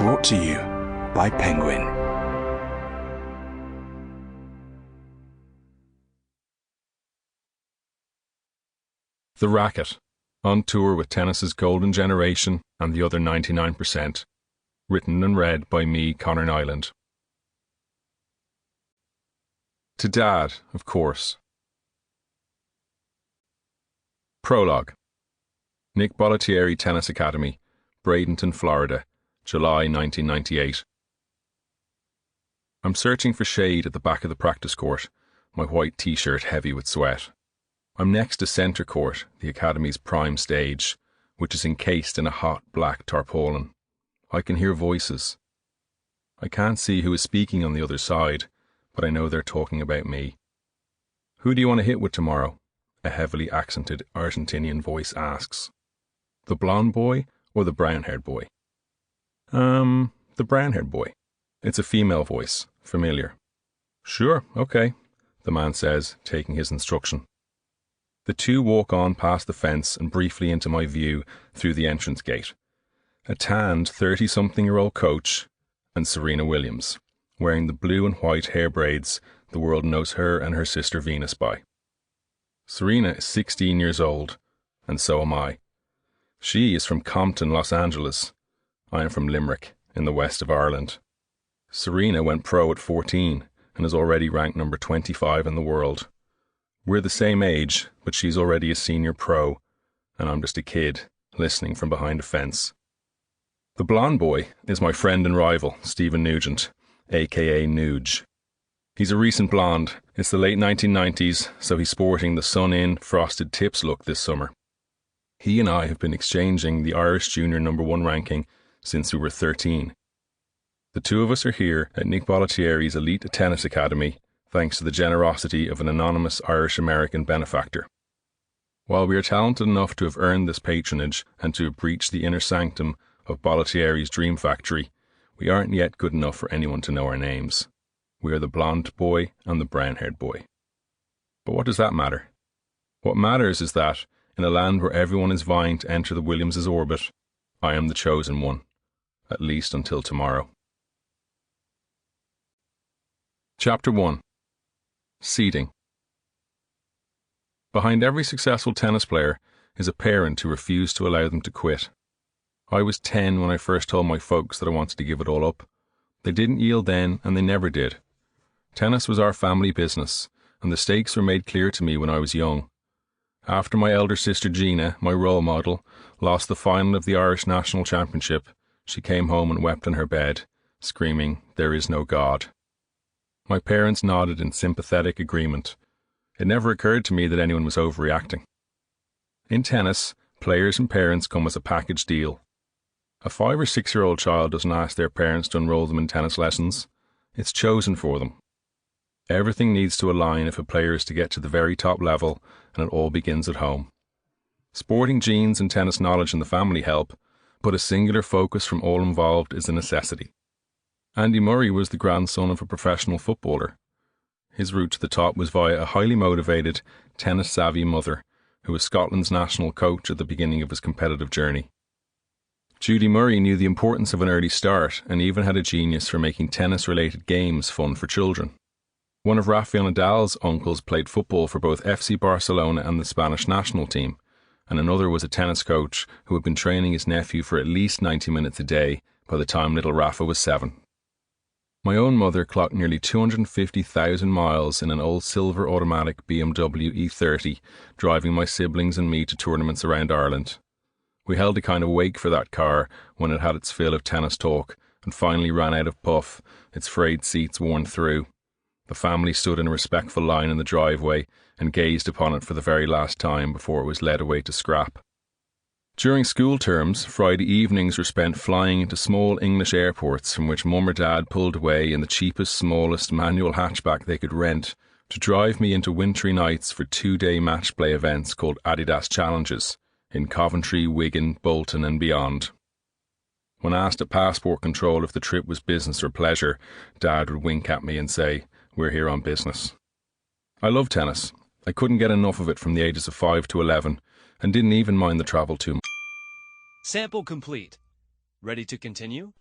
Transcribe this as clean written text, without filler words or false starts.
Brought to you by Penguin. The Racket, on tour with tennis's golden generation and the other 99%. Written and read by me, Conor Niland. To Dad, of course. Prologue. Nick Bollettieri Tennis Academy, Bradenton, Florida, July 1998. I'm searching for shade at the back of the practice court, my white t-shirt heavy with sweat. I'm next to Centre Court, the Academy's prime stage, which is encased in a hot black tarpaulin. I can hear voices. I can't see who is speaking on the other side, but I know they're talking about me. Who do you want to hit with tomorrow? A heavily accented Argentinian voice asks. The blonde boy or the brown-haired boy? The brown-haired boy. It's a female voice, familiar. Sure, okay, the man says, taking his instruction. The two walk on past the fence and briefly into my view through the entrance gate. A tanned 30-something-year-old coach and Serena Williams, wearing the blue and white hair braids the world knows her and her sister Venus by. Serena is 16 years old, and so am I. She is from Compton, Los Angeles. I am from Limerick, in the west of Ireland. Serena went pro at 14 and is already ranked number 25 in the world. We're the same age, but she's already a senior pro, and I'm just a kid, listening from behind a fence. The blonde boy is my friend and rival, Stephen Nugent, aka Nuge. He's a recent blonde. It's the late 1990s, so he's sporting the sun-in, frosted tips look this summer. He and I have been exchanging the Irish Junior #1 ranking since we were 13. The two of us are here at Nick Bollettieri's elite tennis academy, thanks to the generosity of an anonymous Irish-American benefactor. While we are talented enough to have earned this patronage and to have breached the inner sanctum of Bollettieri's dream factory, we aren't yet good enough for anyone to know our names. We are the blonde boy and the brown-haired boy. But what does that matter? What matters is that, in a land where everyone is vying to enter the Williams' orbit, I am the chosen one, at least until tomorrow. Chapter 1. Seeding. Behind every successful tennis player is a parent who refused to allow them to quit. I was 10 when I first told my folks that I wanted to give it all up. They didn't yield then, and they never did. Tennis was our family business, and the stakes were made clear to me when I was young. After my elder sister Gina, my role model, lost the final of the Irish National Championship, she came home and wept in her bed, screaming, "There is no God." My parents nodded in sympathetic agreement. It never occurred to me that anyone was overreacting. In tennis, players and parents come as a package deal. A 5 or 6-year-old child doesn't ask their parents to enroll them in tennis lessons. It's chosen for them. Everything needs to align if a player is to get to the very top level, and it all begins at home. Sporting genes and tennis knowledge in the family help, but a singular focus from all involved is a necessity. Andy Murray was the grandson of a professional footballer. His route to the top was via a highly motivated, tennis-savvy mother, who was Scotland's national coach at the beginning of his competitive journey. Judy Murray knew the importance of an early start and even had a genius for making tennis-related games fun for children. One of Rafael Nadal's uncles played football for both FC Barcelona and the Spanish national team, and another was a tennis coach who had been training his nephew for at least 90 minutes a day by the time little Rafa was 7. My own mother clocked nearly 250,000 miles in an old silver automatic BMW E30, driving my siblings and me to tournaments around Ireland. We held a kind of wake for that car when it had its fill of tennis talk and finally ran out of puff, its frayed seats worn through. The family stood in a respectful line in the driveway and gazed upon it for the very last time before it was led away to scrap. During school terms, Friday evenings were spent flying into small English airports from which Mum or Dad pulled away in the cheapest, smallest manual hatchback they could rent to drive me into wintry nights for 2-day match play events called Adidas Challenges in Coventry, Wigan, Bolton and beyond. When asked at passport control if the trip was business or pleasure, Dad would wink at me and say, "We're here on business." I love tennis. I couldn't get enough of it from the ages of 5 to 11 and didn't even mind the travel too much. Sample complete. Ready to continue?